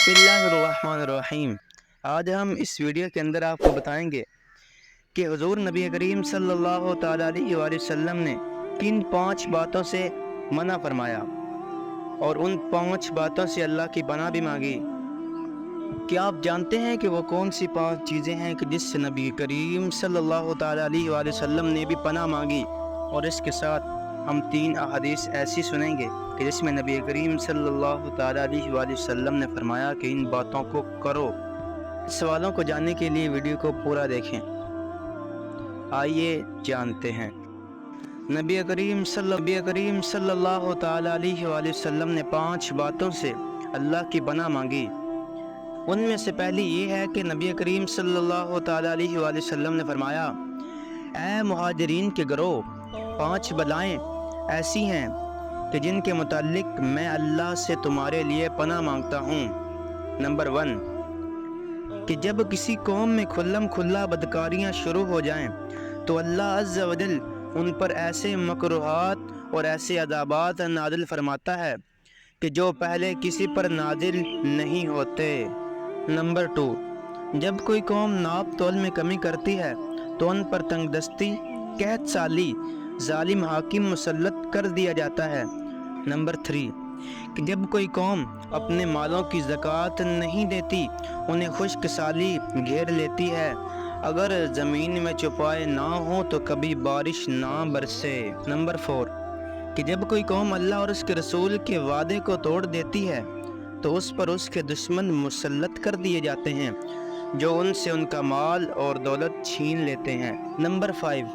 बिस्मिल्लाहिर्रहमानिर्रहीम। आज हम इस वीडियो के अंदर आपको बताएंगे कि हुजूर नबी करीम सल्लल्लाहु ताला अलैहि वसल्लम ने किन 5 बातों से मना फरमाया और उन 5 बातों से अल्लाह की पनाह भी मांगी। क्या आप जानते हैं कि वो कौन सी 5 चीज़ें हैं कि जिससे नबी करीम सल्लल्लाहु ताला अलैहि वसल्लम ने भी पनाह मांगी। और इसके साथ हम 3 अहादीस ऐसी सुनेंगे कि जिसमें नबी करीम सल्लल्लाहु ताला अलैहि वसल्लम ने फरमाया कि इन बातों को करो। सवालों को जानने के लिए वीडियो को पूरा देखें। आइए जानते हैं। नबी करीम सल्लल्लाहु ताला अलैहि वसल्लम ने 5 बातों से अल्लाह की पनाह मांगी। उनमें से पहली ये है कि नबी करीम सल्लल्लाहु ताला अलैहि वसल्लम ने फरमाया, ऐ मुहाजिरीन के गिरोह, 5 बलाएं ऐसी हैं कि जिनके मुताल्लिक मैं अल्लाह से तुम्हारे लिए पनाह मांगता हूँ। नंबर 1, कि जब किसी कौम में खुल्लम खुल्ला बदकारियाँ शुरू हो जाएं तो अल्लाह अज़्ज़ा व जल उन पर ऐसे मकरूहात और ऐसे अज़ाबात नाज़िल फरमाता है कि जो पहले किसी पर नाज़िल नहीं होते। नंबर 2, जब कोई कौम नाप तोल में कमी करती है तो उन पर तंगदस्ती, कहत साली, जालिम हाकिम मुसल्लत कर दिया जाता है। नंबर 3, कि जब कोई कौम अपने मालों की ज़कात नहीं देती, उन्हें खुश्क साली घेर लेती है। अगर ज़मीन में चौपाए ना हो तो कभी बारिश ना बरसे। नंबर 4, कि जब कोई कौम अल्लाह और उसके रसूल के वादे को तोड़ देती है तो उस पर उसके दुश्मन मुसल्लत कर दिए जाते हैं जो उनसे उनका माल और दौलत छीन लेते हैं। नंबर 5,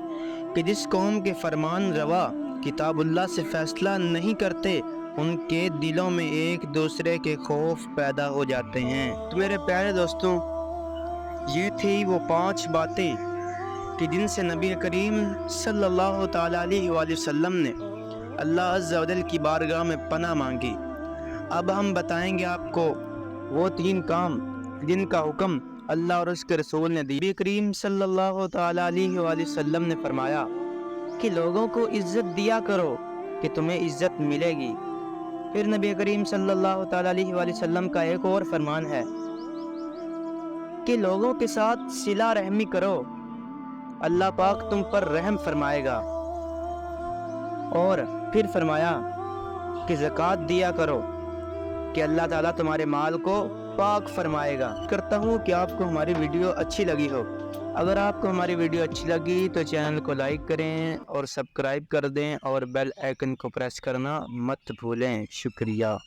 कि जिस कौम के फरमान रवा किताबुल्लाह से फ़ैसला नहीं करते, उनके दिलों में एक दूसरे के खौफ पैदा हो जाते हैं। तो मेरे प्यारे दोस्तों, ये थी वो 5 बातें कि जिनसे नबी करीम सल्लल्लाहु ताला अलैहि वसल्लम ने अल्लाह अज़्ज़ा व जल की बारगाह में पनाह मांगी। अब हम बताएंगे आपको वो 3 काम जिनका हुक्म अल्लाह और उसके रसूल ने दिया। नबी करीम सल्लल्लाहु ताला अलैहि वसल्लम ने फरमाया कि लोगों को इज़्ज़त दिया करो कि तुम्हें इज़्ज़त मिलेगी। फिर नबी करीम सल्लल्लाहु ताला अलैहि वसल्लम का एक और फरमान है कि लोगों के साथ सिला रहमी करो, अल्लाह पाक तुम पर रहम फरमाएगा। और फिर फरमाया कि ज़कात दिया करो कि अल्लाह ताला तुम्हारे माल को पाक फरमाएगा। करता हूँ कि आपको हमारी वीडियो अच्छी लगी हो। अगर आपको हमारी वीडियो अच्छी लगी तो चैनल को लाइक करें और सब्सक्राइब कर दें और बेल आइकन को प्रेस करना मत भूलें। शुक्रिया।